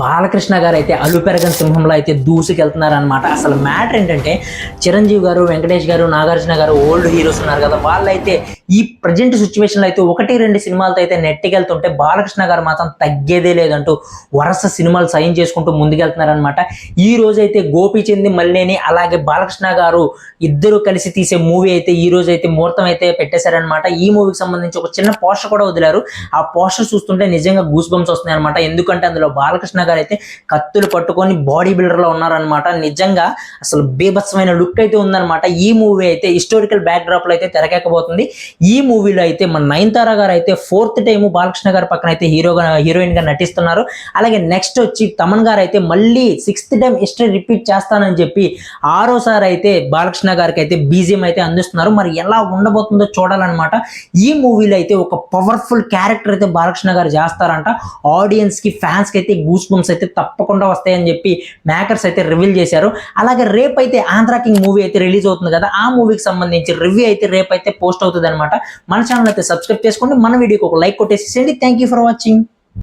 బాలకృష్ణ గారు అయితే అలుపెరగని సింహంలో అయితే దూసుకెళ్తున్నారనమాట. అసలు మ్యాటర్ ఏంటంటే చిరంజీవి గారు, వెంకటేష్ గారు, నాగార్జున గారు ఓల్డ్ హీరోస్ ఉన్నారు కదా, వాళ్ళైతే ఈ ప్రజెంట్ సిచ్యువేషన్లో అయితే 1-2 సినిమాలతో అయితే నెట్టికెళ్తుంటే బాలకృష్ణ గారు మాత్రం తగ్గేదే లేదంటూ వరుస సినిమాలు సైన్ చేసుకుంటూ ముందుకెళ్తున్నారనమాట. ఈ రోజు అయితే గోపీచంద్ మల్లేని అలాగే బాలకృష్ణ గారు ఇద్దరు కలిసి తీసే మూవీ అయితే ఈ రోజు అయితే ముహూర్తం అయితే పెట్టేశారనమాట. ఈ మూవీకి సంబంధించి ఒక చిన్న పోస్టర్ కూడా వదిలారు. ఆ పోస్టర్ చూస్తుంటే నిజంగా గూస్ బంప్స్ వస్తున్నాయి అనమాట. ఎందుకంటే అందులో బాలకృష్ణ గారు అయితే కత్తులు పట్టుకొని బాడీ బిల్డర్ లో ఉన్నారనమాట. నిజంగా అసలు బీభత్సమైన లుక్ అయితే ఉందన్నమాట. ఈ మూవీ అయితే హిస్టారికల్ బ్యాక్ డ్రాప్ లో అయితే తెరకెక్కబోతుంది. ఈ మూవీలో అయితే మన నయనతార గారు అయితే 4th టైం బాలకృష్ణ గారి పక్కన అయితే హీరోయిన్ గా నటిస్తున్నారు. అలాగే నెక్స్ట్ వచ్చి తమన్ గారు అయితే మళ్ళీ 6th టైం హిస్టరీ రిపీట్ చేస్తానని చెప్పి 6వ అయితే బాలకృష్ణ గారికి అయితే బీజిఎం అయితే అందిస్తున్నారు. మరి ఎలా ఉండబోతుందో చూడాలన్నమాట. ఈ మూవీలో అయితే ఒక పవర్ఫుల్ క్యారెక్టర్ అయితే బాలకృష్ణ గారు చేస్తారంట. ఆడియన్స్ కి, ఫ్యాన్స్ కి అయితే గూస్ బంప్స్ అయితే తప్పకుండా వస్తాయని చెప్పి మేకర్స్ అయితే రివీల్ చేశారు. అలాగే రేపు అయితే ఆంధ్రా కింగ్ మూవీ అయితే రిలీజ్ అవుతుంది కదా, ఆ మూవీకి సంబంధించి రివ్యూ అయితే రేపు అయితే పోస్ట్ అవుతుంది అనమాట. మన ఛానల్ అయితే సబ్స్క్రైబ్ చేసుకోండి. మన వీడియోకి ఒక లైక్ కొట్టేసేయండి. Thank you for watching.